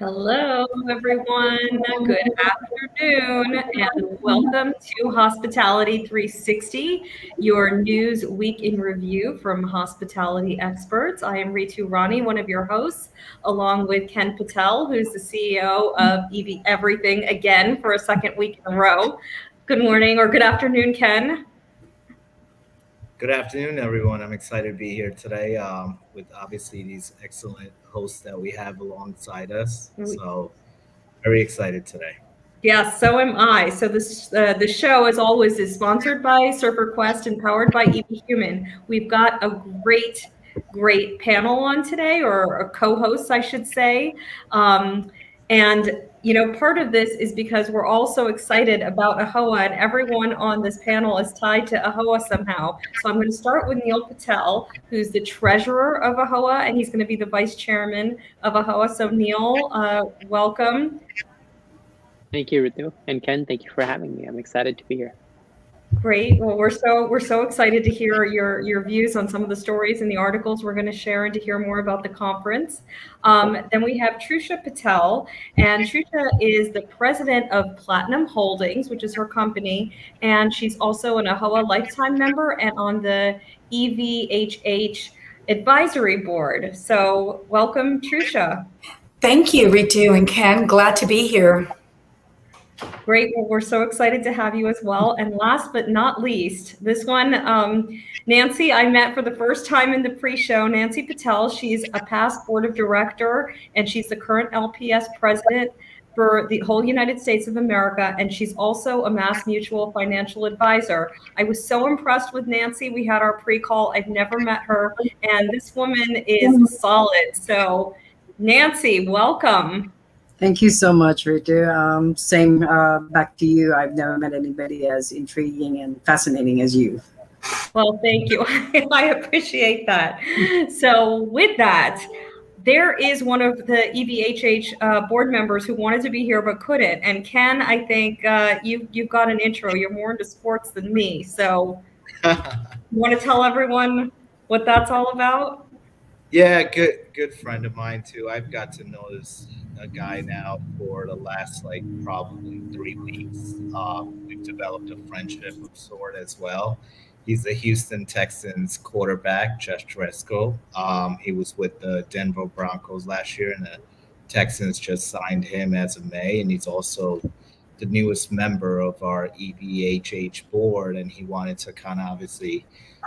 Hello, everyone. Good afternoon, and welcome to Hospitality 360, your news week in review from hospitality experts. I am Ritu Rani, one of your hosts, along with Ken Patel, who's the CEO of EV Everything again for a second week in a row. Good morning or good afternoon, Ken. Good afternoon, everyone. I'm excited to be here today with obviously these excellent hosts that we have alongside us. So, very excited today. Yes, so am I. So the show, as always, is sponsored by Surfer Quest and powered by EV Human. We've got a great panel on today, or a co-host, I should say. And part of this is because we're all so excited about AAHOA, and everyone on this panel is tied to AAHOA somehow. So I'm going to start with Neal Patel, who's the treasurer of AAHOA, and he's going to be the vice chairman of AAHOA. So Neal, welcome. Thank you, Ritu, and Ken. Thank you for having me. I'm excited to be here. Great. Well, we're so excited to hear your views on some of the stories and the articles we're going to share, and to hear more about the conference. Then we have Trusha Patel, and Trusha is the president of Platinum Holdings, which is her company, and she's also an AAHOA lifetime member and on the EVHH advisory board. So, welcome, Trusha. Thank you, Ritu and Ken. Glad to be here. Great. Well, we're so excited to have you as well. And last but not least, this one, Nancy, I met for the first time in the pre-show. Nancy Patel, she's a past board of director, and she's the current LPS president for the whole United States of America. And she's also a Mass Mutual financial advisor. I was so impressed with Nancy. We had our pre-call. I've never met her. And this woman is solid. So Nancy, welcome. Thank you so much, Ritu. Same back to you. I've never met anybody as intriguing and fascinating as you. Well, thank you. I appreciate that. So with that, there is one of the EVHH board members who wanted to be here but couldn't. And Ken, I think you've got an intro. You're more into sports than me. So you want to tell everyone what that's all about? Yeah, good friend of mine too. I've got to know this guy now for the last probably 3 weeks. We've developed a friendship of sort as well. He's the Houston Texans quarterback, Jeff Driscoll. He was with the Denver Broncos last year, and the Texans just signed him as of May. And he's also the newest member of our EVHH board, and he wanted to kind of obviously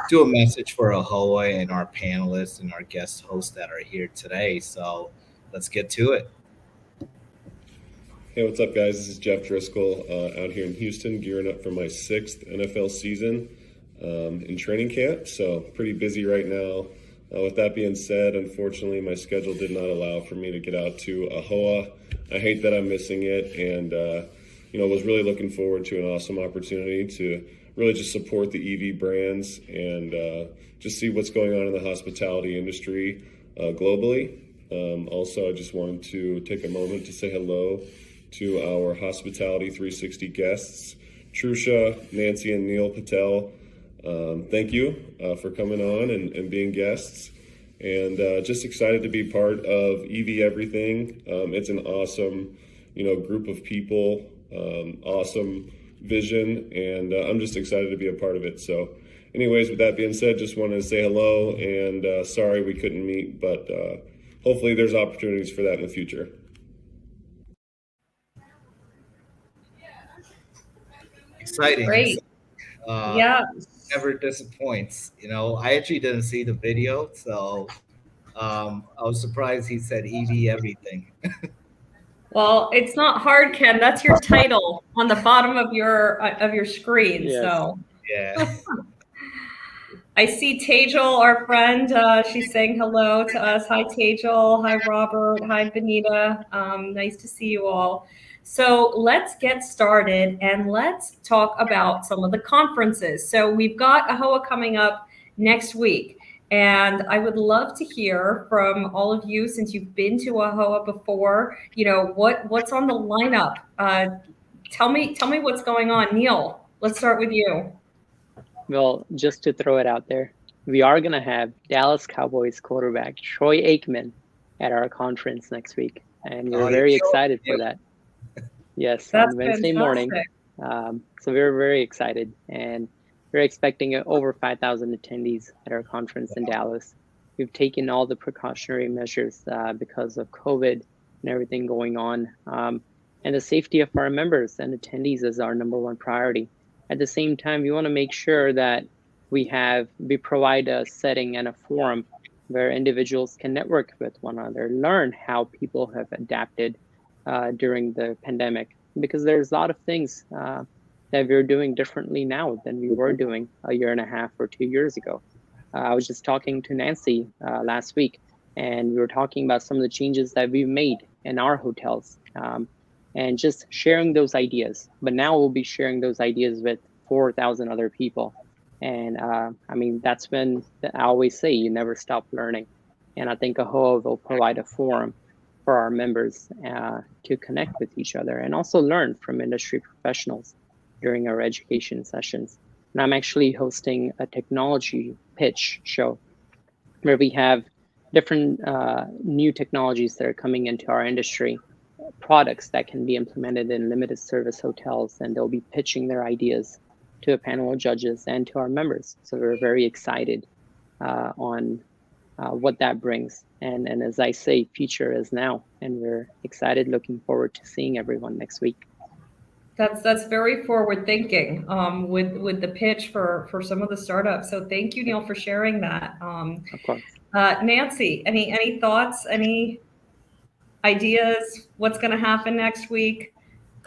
do a message for AAHOA and our panelists and our guest hosts that are here today. So let's get to it. Hey, what's up, guys? This is Jeff Driscoll out here in Houston, gearing up for my 6th NFL season in training camp. So pretty busy right now. With that being said, unfortunately, my schedule did not allow for me to get out to AAHOA. I hate that I'm missing it, and was really looking forward to an awesome opportunity to really just support the EV brands and just see what's going on in the hospitality industry globally. Also, I just wanted to take a moment to say hello to our Hospitality 360 guests, Trusha, Nancy, and Neal Patel. Thank you for coming on and being guests. And just excited to be part of EV Everything. It's an awesome, group of people, awesome vision, and I'm just excited to be a part of it. So anyways, with that being said, just wanted to say hello, and sorry we couldn't meet, but hopefully there's opportunities for that in the future. Exciting. Great. Yeah. Never disappoints. I actually didn't see the video, so I was surprised he said EV Everything. Well, it's not hard, Ken. That's your title on the bottom of your screen. Yes. So yeah. I see Tejal, our friend. She's saying hello to us. Hi, Tejal. Hi, Robert. Hi, Benita. Nice to see you all. So let's get started and let's talk about some of the conferences. So we've got AAHOA coming up next week. And I would love to hear from all of you, since you've been to AAHOA before, what's on the lineup. Tell me what's going on. Neal, let's start with you. Well, just to throw it out there, we are going to have Dallas Cowboys quarterback Troy Aikman at our conference next week. and Oh, we're you very killed excited it. for that. Yes, That's on Wednesday morning. fantastic. So we're very excited, and we're expecting over 5,000 attendees at our conference in Dallas. We've taken all the precautionary measures because of COVID and everything going on. And the safety of our members and attendees is our number one priority. At the same time, we want to make sure that we provide a setting and a forum where individuals can network with one another, learn how people have adapted during the pandemic, because there's a lot of things that we're doing differently now than we were doing a year and a half or 2 years ago. I was just talking to Nancy last week, and we were talking about some of the changes that we've made in our hotels, and just sharing those ideas. But now we'll be sharing those ideas with 4,000 other people. And I mean, that's when I always say you never stop learning. And I think AAHOA will provide a forum for our members to connect with each other and also learn from industry professionals during our education sessions. And I'm actually hosting a technology pitch show where we have different new technologies that are coming into our industry, products that can be implemented in limited service hotels, and they'll be pitching their ideas to a panel of judges and to our members. So we're very excited on what that brings. And as I say, future is now, and we're excited, looking forward to seeing everyone next week. That's very forward thinking with the pitch for some of the startups. So thank you, Neal, for sharing that. Of course. Nancy, any thoughts, any ideas? What's going to happen next week?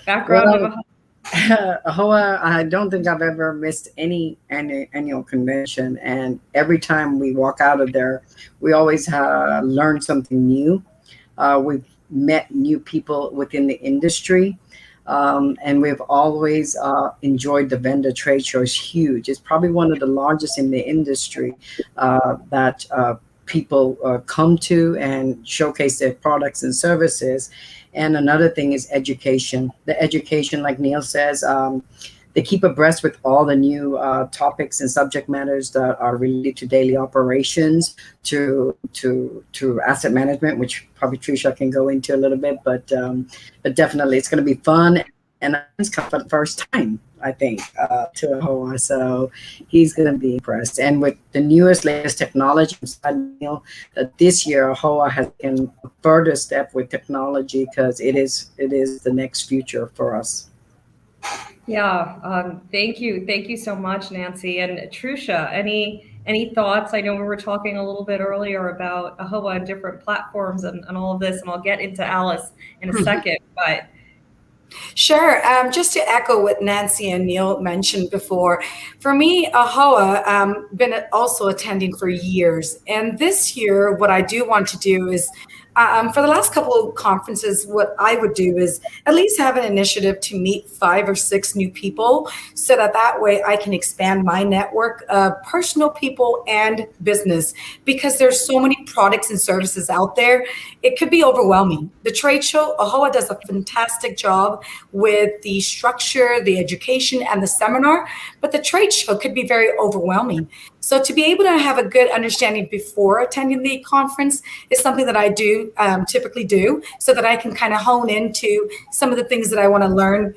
Background of a AAHOA, I don't think I've ever missed any annual convention, and every time we walk out of there, we always learn something new. We've met new people within the industry, and we've always enjoyed the vendor trade show. It's huge. It's probably one of the largest in the industry that people come to and showcase their products and services. And another thing is education. The education, like Neal says, they keep abreast with all the new topics and subject matters that are related to daily operations, to asset management, which probably Trusha can go into a little bit, but definitely it's going to be fun. And it's come for the first time, I think, to AAHOA. So he's going to be impressed. And with the latest technology, Neal, that this year AAHOA has taken a further step with technology, because it is the next future for us. Yeah, thank you so much, Nancy. And Trusha, any thoughts? I know we were talking a little bit earlier about AAHOA and different platforms and all of this, and I'll get into Alice in a second, but Sure. Just to echo what Nancy and Neal mentioned before, for me, AAHOA, been also attending for years. And this year, what I do want to do is, for the last couple of conferences, what I would do is at least have an initiative to meet 5 or 6 new people, so that way I can expand my network of personal people and business, because there's so many products and services out there. It could be overwhelming. The trade show, AAHOA does a fantastic job with the structure, the education, and the seminar, but the trade show could be very overwhelming. So to be able to have a good understanding before attending the conference is something that I do typically do, so that I can kind of hone into some of the things that I want to learn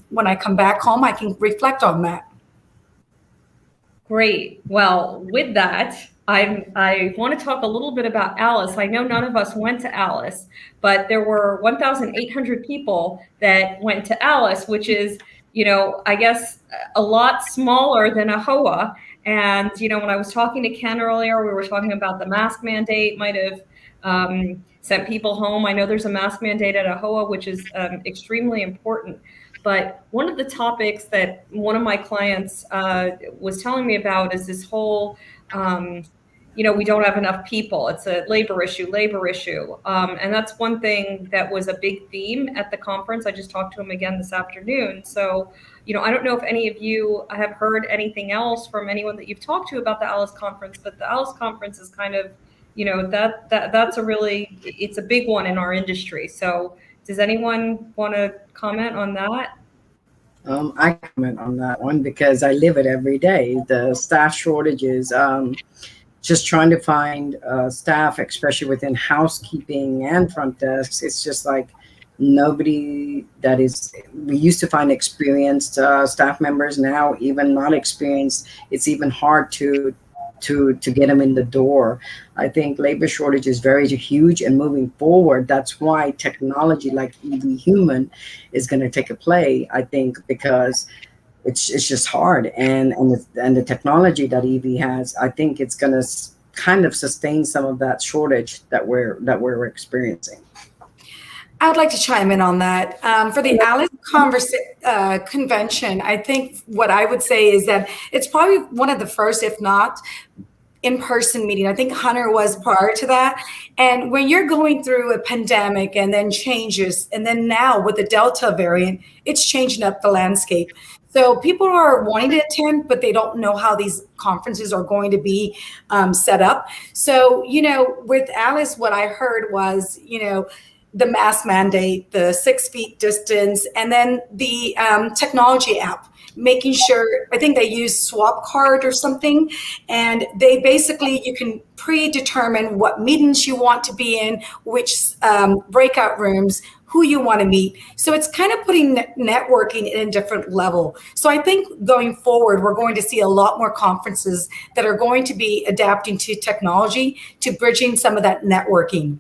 when I come back home. I can reflect on that. Great. Well, with that, I want to talk a little bit about Alice. I know none of us went to Alice, but there were 1,800 people that went to Alice, which is, I guess a lot smaller than AAHOA. And, when I was talking to Ken earlier, we were talking about the mask mandate might have sent people home. I know there's a mask mandate at AAHOA, which is extremely important. But one of the topics that one of my clients was telling me about is this whole, we don't have enough people. It's a labor issue. And that's one thing that was a big theme at the conference. I just talked to him again this afternoon. So, I don't know if any of you have heard anything else from anyone that you've talked to about the Alice conference, but the Alice conference is kind of, that's it's a big one in our industry. So does anyone want to comment on that? I comment on that one because I live it every day. The staff shortages, just trying to find staff, especially within housekeeping and front desks. It's just like nobody that is, we used to find experienced staff members. Now, even not experienced, it's even hard to get them in the door. I think labor shortage is very huge, and moving forward, that's why technology like EV Human is going to take a play, I think, because it's just hard, and the technology that EV has, I think it's going to kind of sustain some of that shortage that we're experiencing. I would like to chime in on that. For the Alice convention, I think what I would say is that it's probably one of the first, if not in-person meeting. I think Hunter was prior to that. And when you're going through a pandemic and then changes, and then now with the Delta variant, it's changing up the landscape. So people are wanting to attend, but they don't know how these conferences are going to be set up. So, with Alice, what I heard was, the mask mandate, the 6 feet distance, and then the technology app, making sure, I think they use swap card or something. And they basically, you can predetermine what meetings you want to be in, which breakout rooms, who you want to meet. So it's kind of putting networking in a different level. So I think going forward, we're going to see a lot more conferences that are going to be adapting to technology, to bridging some of that networking.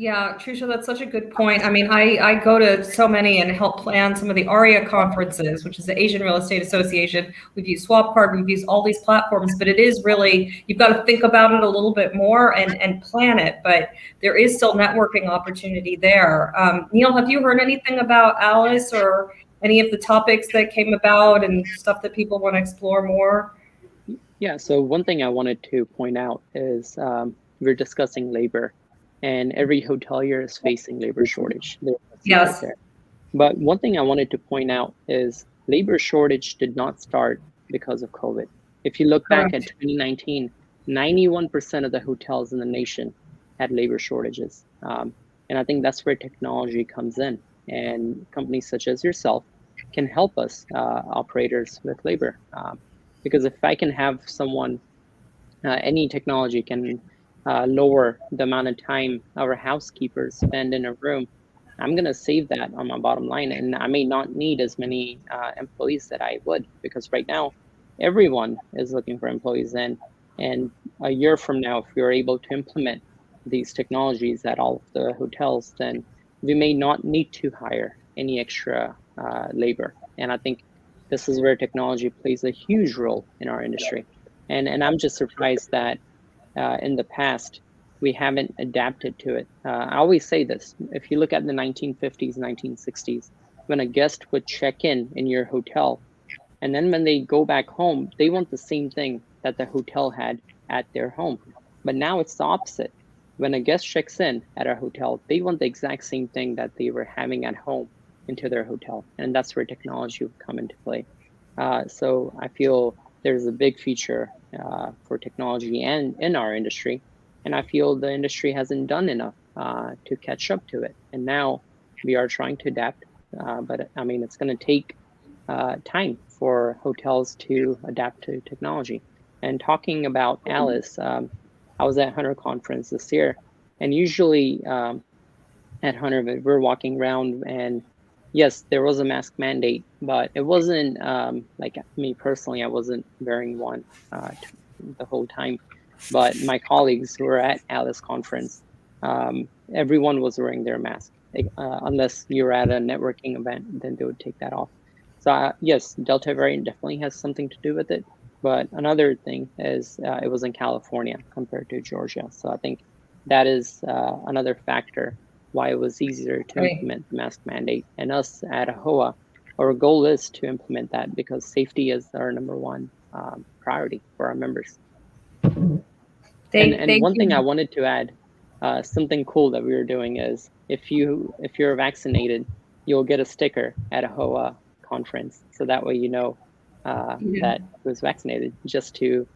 Yeah, Trusha, that's such a good point. I mean, I go to so many and help plan some of the AAHOA conferences, which is the Asian Real Estate Association. We've used SwapCard, we've used all these platforms, but it is really, you've got to think about it a little bit more and plan it, but there is still networking opportunity there. Neal, have you heard anything about Alice or any of the topics that came about and stuff that people want to explore more? Yeah, so one thing I wanted to point out is we're discussing labor. And every hotelier is facing labor shortage. Yes. But one thing I wanted to point out is labor shortage did not start because of COVID. If you look back at 2019, 91% of the hotels in the nation had labor shortages. And I think that's where technology comes in. And companies such as yourself can help us, operators, with labor. Because if I can have someone, any technology can lower the amount of time our housekeepers spend in a room, I'm going to save that on my bottom line. And I may not need as many employees that I would, because right now everyone is looking for employees. And a year from now, if we're able to implement these technologies at all of the hotels, then we may not need to hire any extra labor. And I think this is where technology plays a huge role in our industry. And I'm just surprised that in the past, we haven't adapted to it. I always say this, if you look at the 1950s, 1960s, when a guest would check in your hotel, and then when they go back home, they want the same thing that the hotel had at their home. But now it's the opposite. When a guest checks in at our hotel, they want the exact same thing that they were having at home into their hotel. And that's where technology would come into play. So I feel there's a big future for technology and in our industry. And I feel the industry hasn't done enough to catch up to it. And now we are trying to adapt. But I mean, it's going to take time for hotels to adapt to technology. And talking about Alice, I was at Hunter Conference this year. And usually at Hunter, we're walking around, and yes, there was a mask mandate, but it wasn't like me personally, I wasn't wearing one the whole time. But my colleagues who were at Alice Conference, everyone was wearing their mask. Unless you're at a networking event, then they would take that off. So yes, Delta variant definitely has something to do with it. But another thing is it was in California compared to Georgia. So I think that is another factor why it was easier to implement the mask mandate. And us at AAHOA, our goal is to implement that because safety is our number one priority for our members. And one thing I wanted to add, something cool that we were doing is if you're vaccinated, you'll get a sticker at AAHOA conference. So that way you know that was vaccinated, just to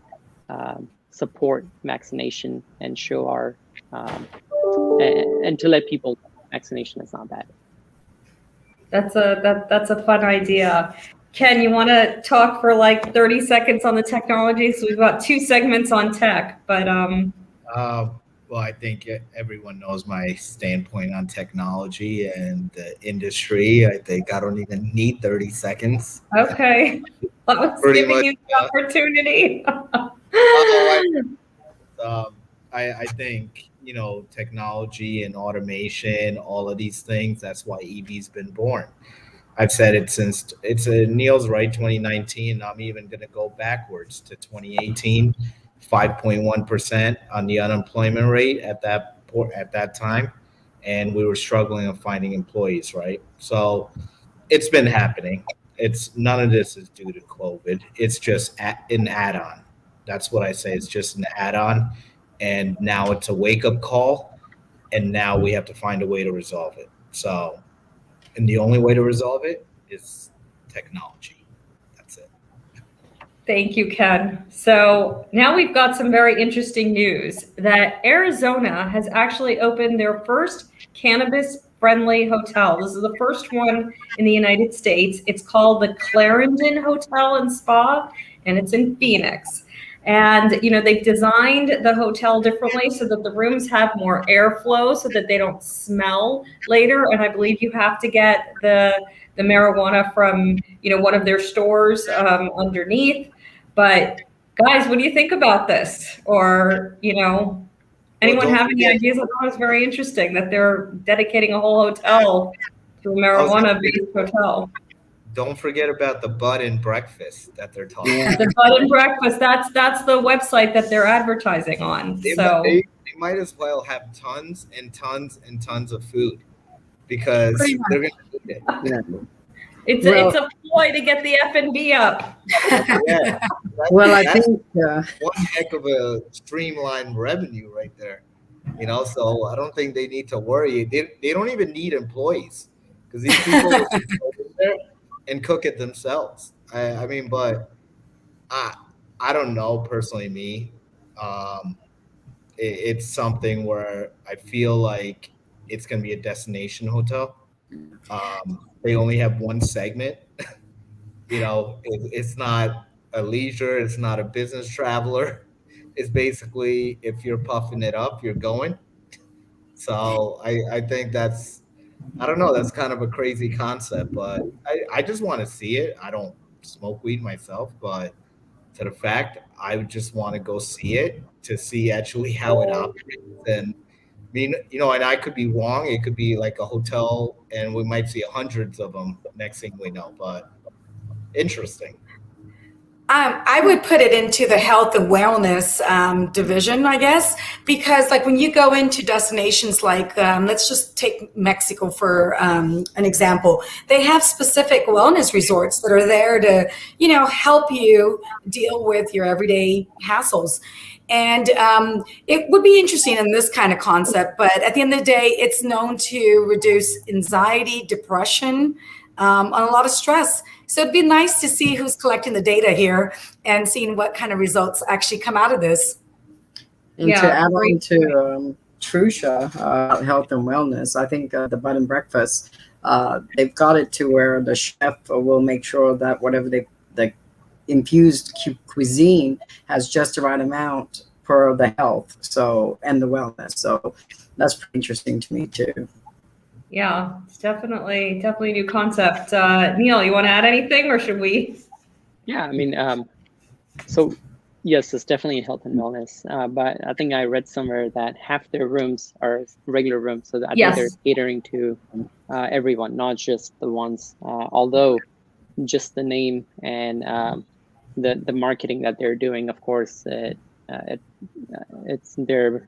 support vaccination and show our and to let people know vaccination is not bad. That's a fun idea. Ken, you want to talk for like 30 seconds on the technology? So we've got 2 segments on tech, but well, I think everyone knows my standpoint on technology and the industry. I think I don't even need 30 seconds. okay. I was Pretty giving much, you the opportunity. I think, technology and automation, all of these things, that's why EV's been born. I've said it since Neal's right, 2019. I'm even going to go backwards to 2018, 5.1% on the unemployment rate at that time, and we were struggling of finding employees, right? So it's been happening. It's none of this is due to COVID. It's just an add-on. That's what I say. It's just an add-on, and now it's a wake-up call, and now we have to find a way to resolve it. So. And the only way to resolve it is technology. That's it. Thank you, Ken. So now we've got some very interesting news that Arizona has actually opened their first cannabis-friendly hotel. This is the first one in the United States. It's called the Clarendon Hotel and Spa, and it's in Phoenix. And, they've designed the hotel differently so that the rooms have more airflow so that they don't smell later. And I believe you have to get the marijuana from, one of their stores underneath. But guys, what do you think about this? Or, anyone have any ideas? I thought it was very interesting that they're dedicating a whole hotel to a marijuana-based hotel. Don't forget about the bud and breakfast that they're talking about. The bud and breakfast, that's the website that they're advertising on. They might as well have tons and tons and tons of food because they're going to eat it. It's a ploy to get the F&B up. Yeah. I think one heck of a streamlined revenue right there. So I don't think they need to worry. They don't even need employees because these people will just go in there and cook it themselves. But I don't know, personally, me. It's something where I feel like it's going to be a destination hotel. They only have one segment. It's not a leisure. It's not a business traveler. It's basically, if you're puffing it up, you're going. So I think I don't know, that's kind of a crazy concept, but I just want to see it. I don't smoke weed myself, but to the fact, I would just want to go see it to see actually how it operates. And and I could be wrong. It could be like a hotel and we might see hundreds of them next thing we know, but interesting. I would put it into the health and wellness division, I guess, because like when you go into destinations like, let's just take Mexico for an example, they have specific wellness resorts that are there to, help you deal with your everyday hassles. And it would be interesting in this kind of concept, but at the end of the day, it's known to reduce anxiety, depression, on a lot of stress. So it'd be nice to see who's collecting the data here and seeing what kind of results actually come out of this. And to add on to Trusha, health and wellness, I think the bed and breakfast, they've got it to where the chef will make sure that whatever the infused cuisine has just the right amount for the health and the wellness. So that's pretty interesting to me too. Yeah, it's definitely a new concept. Neal, you want to add anything, or should we? Yeah, so yes, it's definitely health and wellness. But I think I read somewhere that half their rooms are regular rooms, so I think they're catering to everyone, not just the ones. Although, just the name and the marketing that they're doing, of course, it's they're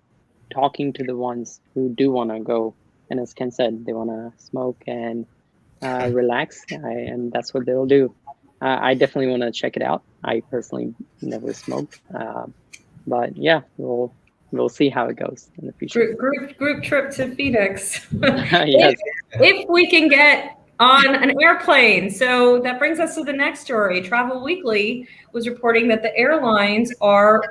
talking to the ones who do want to go. And as Ken said, they want to smoke and relax, and that's what they'll do. I definitely want to check it out. I personally never smoked, but yeah, we'll see how it goes in the future. Group trip to Phoenix. Yes. If we can get on an airplane. So that brings us to the next story. Travel Weekly was reporting that the airlines are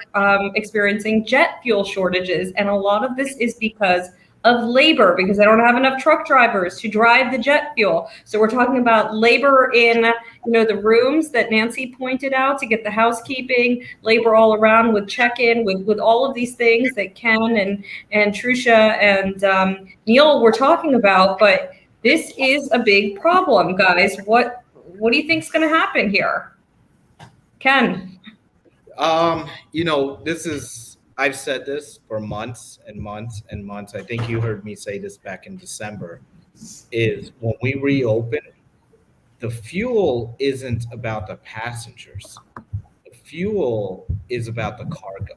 experiencing jet fuel shortages, and a lot of this is because of labor because they don't have enough truck drivers to drive the jet fuel. So we're talking about labor in, the rooms that Nancy pointed out to get the housekeeping, labor all around with check-in, with all of these things that Ken and Trusha and Neal were talking about. But this is a big problem, guys. What do you think is going to happen here? Ken? I've said this for months and months and months. I think you heard me say this back in December, is when we reopen, the fuel isn't about the passengers. The fuel is about the cargo.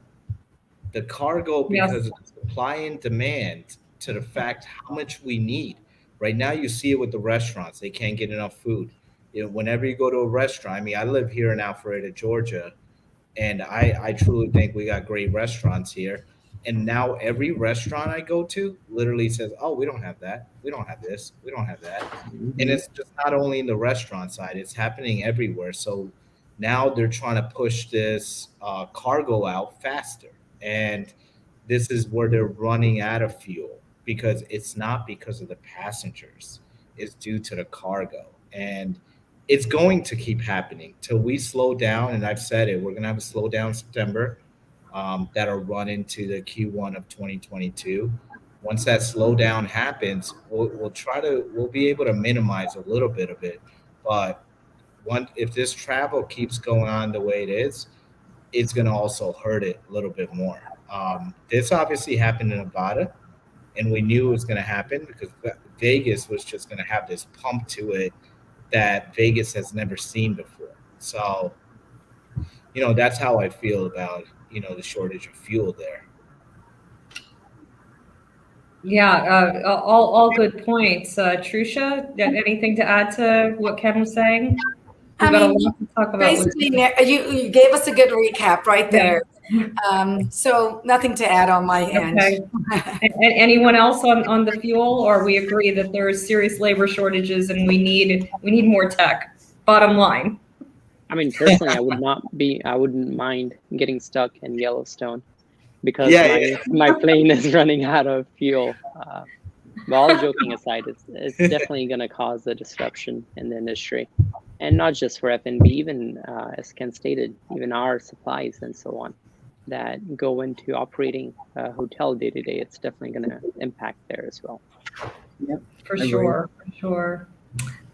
The cargo, because of the supply and demand, to the fact how much we need. Right now, you see it with the restaurants. They can't get enough food. Whenever you go to a restaurant, I mean, I live here in Alpharetta, Georgia, and I truly think we got great restaurants here. And now every restaurant I go to literally says, oh, we don't have that. We don't have this. We don't have that. Mm-hmm. And it's just not only in the restaurant side, it's happening everywhere. So now they're trying to push this cargo out faster. And this is where they're running out of fuel, because it's not because of the passengers. It's due to the cargo. And it's going to keep happening till we slow down. And I've said it, we're going to have a slowdown in September that'll run into the Q1 of 2022. Once that slowdown happens, we'll be able to minimize a little bit of it. But if this travel keeps going on the way it is, it's going to also hurt it a little bit more. This obviously happened in Nevada, and we knew it was going to happen because Vegas was just going to have this pump to it that Vegas has never seen before. So, that's how I feel about, the shortage of fuel there. Yeah, all good points. Trusha, anything to add to what Ken was saying? We've got a lot to talk about. Basically, you gave us a good recap right there. So nothing to add on my end. Okay. And anyone else on the fuel, or we agree that there is serious labor shortages and we need more tech? Bottom line. I mean, personally, I wouldn't mind getting stuck in Yellowstone because my plane is running out of fuel. But all joking aside, it's definitely going to cause a disruption in the industry, and not just for F&B, even as Ken stated, even our supplies and so on that go into operating a hotel day to day. It's definitely going to impact there as well. Yep, for sure.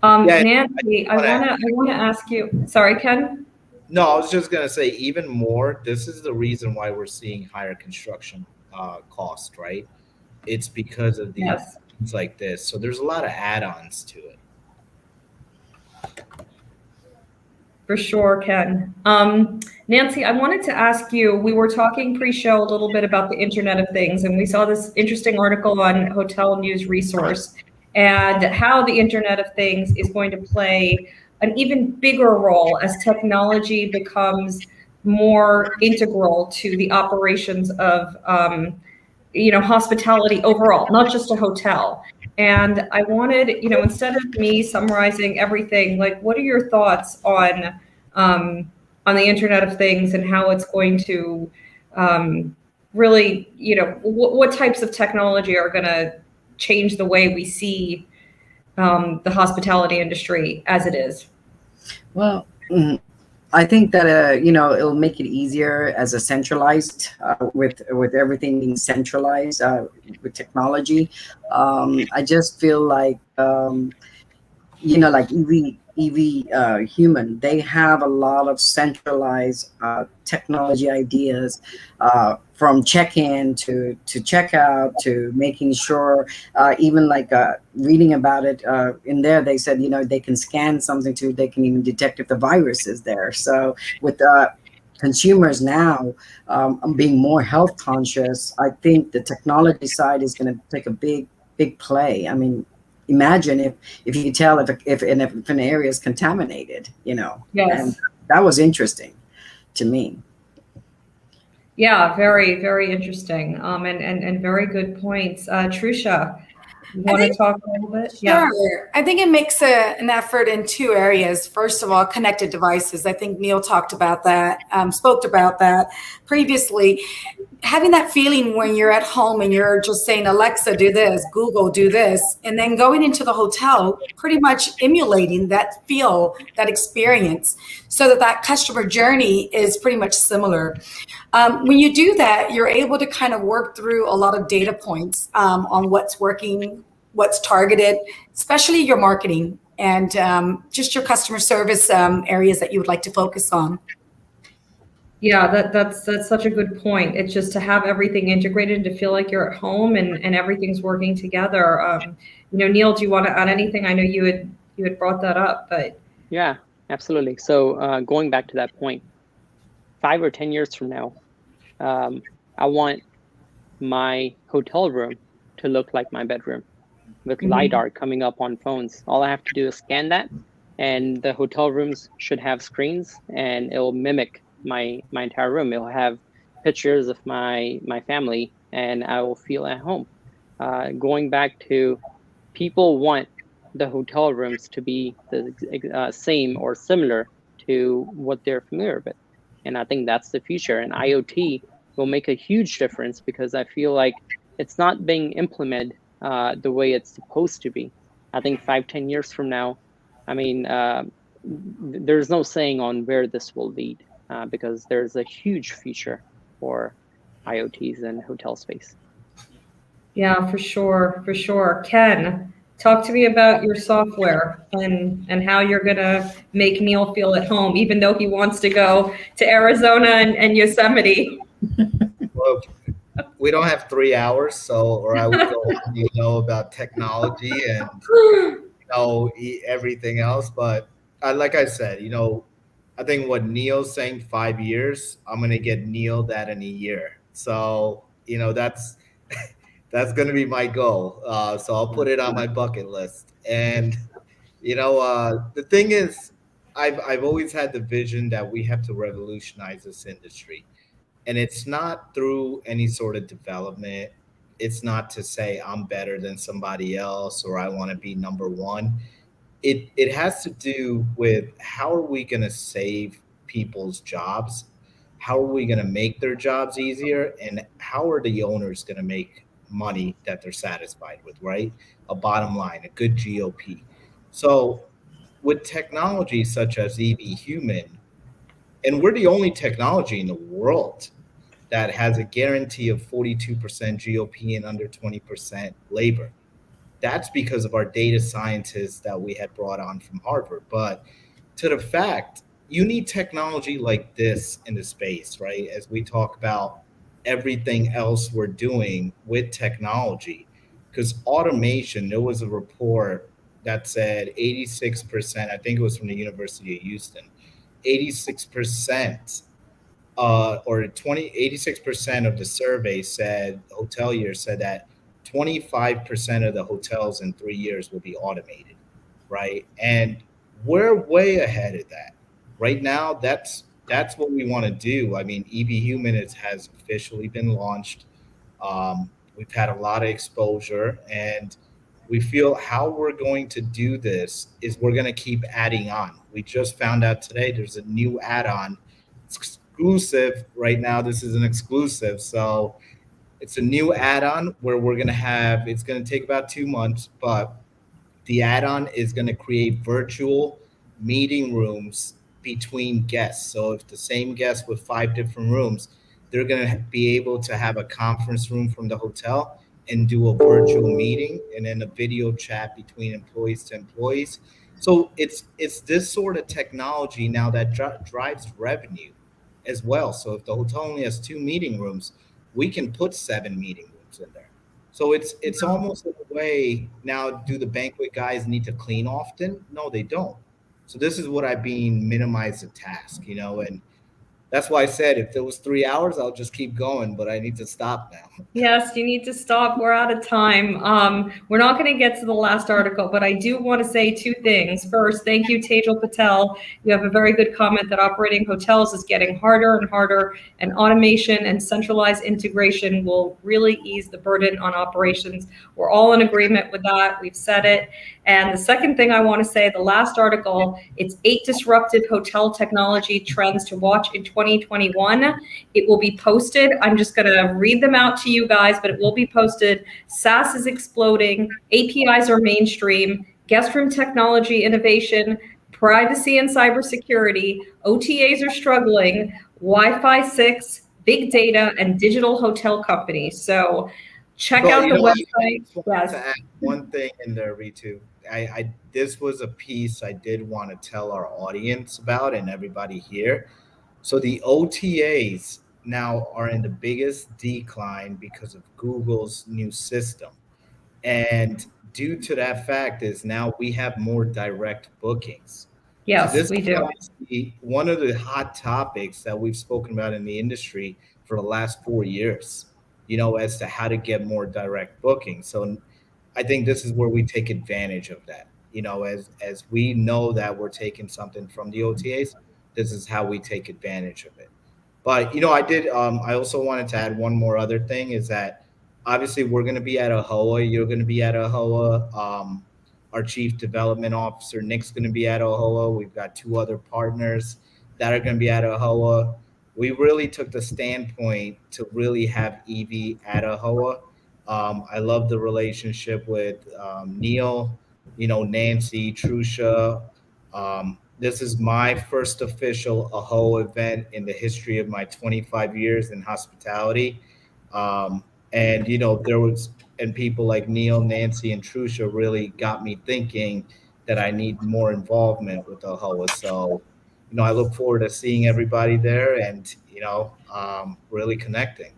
Nancy, I want to ask you. Sorry, Ken. No, I was just going to say even more. This is the reason why we're seeing higher construction cost, right? It's because of these things like this. So there's a lot of add-ons to it. For sure, Ken. Nancy, I wanted to ask you, we were talking pre-show a little bit about the Internet of Things, and we saw this interesting article on Hotel News Resource and how the Internet of Things is going to play an even bigger role as technology becomes more integral to the operations of hospitality overall, not just a hotel. And I wanted, instead of me summarizing everything, like, what are your thoughts on the Internet of Things and how it's going to really, what types of technology are going to change the way we see the hospitality industry as it is? Well, I think that it'll make it easier as a centralized with everything being centralized with technology. I just feel like like EV Human, they have a lot of centralized technology ideas from check-in to check-out to making sure, even like reading about it in there, they said, they can scan something too, they can even detect if the virus is there. So with consumers now being more health conscious, I think the technology side is going to take a big play. I mean, imagine if you could tell if an area is contaminated, Yes. And that was interesting to me. Yeah, very, very interesting. And very good points. Trusha, you want to talk a little bit? Sure. Yeah. I think it makes an effort in two areas. First of all, connected devices. I think Neal spoke about that previously. having that feeling when you're at home and you're just saying, Alexa, do this, Google, do this, and then going into the hotel, pretty much emulating that feel, that experience, so that that customer journey is pretty much similar. When you do that, you're able to kind of work through a lot of data points on what's working, what's targeted, especially your marketing and just your customer service areas that you would like to focus on. Yeah, that's such a good point. It's just to have everything integrated and to feel like you're at home and everything's working together. Neal, do you want to add anything? I know you had brought that up, but yeah, absolutely. So going back to that point, 5 or 10 years from now, I want my hotel room to look like my bedroom with LiDAR coming up on phones. All I have to do is scan that, and the hotel rooms should have screens, and it will mimic my entire room. It'll have pictures of my family, and I will feel at home. Going back to, people want the hotel rooms to be the same or similar to what they're familiar with. And I think that's the future. And IoT will make a huge difference, because I feel like it's not being implemented the way it's supposed to be. I think 5-10 years from now, I mean, there's no saying on where this will lead, because there's a huge future for IoTs in hotel space. yeah, for sure. Ken, talk to me about your software and how you're gonna make Neal feel at home, even though he wants to go to Arizona and Yosemite. Well, we don't have 3 hours, or I would go on, about technology and everything else. But like I said, I think what Neal's saying, 5 years, I'm gonna get Neal that in a year. So that's that's gonna be my goal. So I'll put it on my bucket list. And the thing is, I've always had the vision that we have to revolutionize this industry. And it's not through any sort of development. It's not to say I'm better than somebody else or I want to be number one. It has to do with, how are we going to save people's jobs? How are we going to make their jobs easier? And how are the owners going to make money that they're satisfied with, right? A bottom line, a good GOP. So with technology such as EV Human, and we're the only technology in the world that has a guarantee of 42% GOP and under 20% labor. That's because of our data scientists that we had brought on from Harvard. But to the fact, you need technology like this in the space, right? As we talk about everything else we're doing with technology, because automation, there was a report that said 86%, I think it was from the University of Houston, 86% or 86% of the survey said, hoteliers said that 25% of the hotels in 3 years will be automated, right? And we're way ahead of that. Right now, that's what we want to do. I mean, EV Human has officially been launched. We've had a lot of exposure, and we feel how we're going to do this is we're going to keep adding on. We just found out today there's a new add-on. It's exclusive right now. This is an exclusive. So it's a new add-on where it's going to take about 2 months, but the add-on is going to create virtual meeting rooms between guests. So if the same guest with 5 different rooms, they're going to be able to have a conference room from the hotel and do a virtual meeting and then a video chat between employees to employees. So it's this sort of technology now that drives revenue as well. So if the hotel only has 2 meeting rooms, we can put 7 meeting rooms in there. So it's almost in a way, now, do the banquet guys need to clean often? No, they don't. So this is what I mean, minimize the task, and that's why I said if there was 3 hours, I'll just keep going, but I need to stop now. Yes, you need to stop. We're out of time. We're not going to get to the last article, but I do want to say 2 things. First, thank you, Tejal Patel. You have a very good comment that operating hotels is getting harder and harder, and automation and centralized integration will really ease the burden on operations. We're all in agreement with that. We've said it. And the second thing I want to say, the last article, it's 8 disruptive hotel technology trends to watch in 2021. It will be posted. I'm just going to read them out to you guys, but it will be posted. SaaS is exploding. APIs are mainstream. Guest room technology innovation, privacy and cybersecurity. OTAs are struggling. Wi-Fi 6, big data, and digital hotel companies. So check out the website. I just wanted to add one thing in there, Ritu. This was a piece I did want to tell our audience about and everybody here. So the OTAs now are in the biggest decline because of Google's new system. And due to that fact is now we have more direct bookings. So Yes, this we is do. obviously one of the hot topics that we've spoken about in the industry for the last 4 years, as to how to get more direct bookings. So I think this is where we take advantage of that. As we know that we're taking something from the OTAs, this is how we take advantage of it. But I also wanted to add one more other thing is that obviously we're going to be at AAHOA. You're going to be at AAHOA. Our chief development officer Nick's going to be at AAHOA. We've got two other partners that are going to be at AAHOA. We really took the standpoint to really have EV at AAHOA. I love the relationship with Neal, Nancy, Trusha. This is my first official AAHOA event in the history of my 25 years in hospitality. And people like Neal, Nancy, and Trusha really got me thinking that I need more involvement with AAHOA. So, I look forward to seeing everybody there and, really connecting.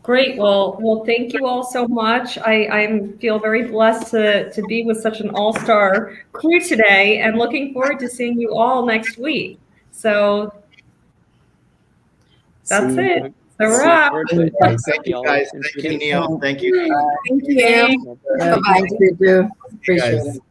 Great. Well, thank you all so much. I feel very blessed to be with such an all-star crew today and looking forward to seeing you all next week. So that's it. So Looking wrap. forward to it. Thank you, guys. Thank you, Neal. Thank you. Thank you. Bye. Bye-bye. Thank you. You Appreciate guys. it.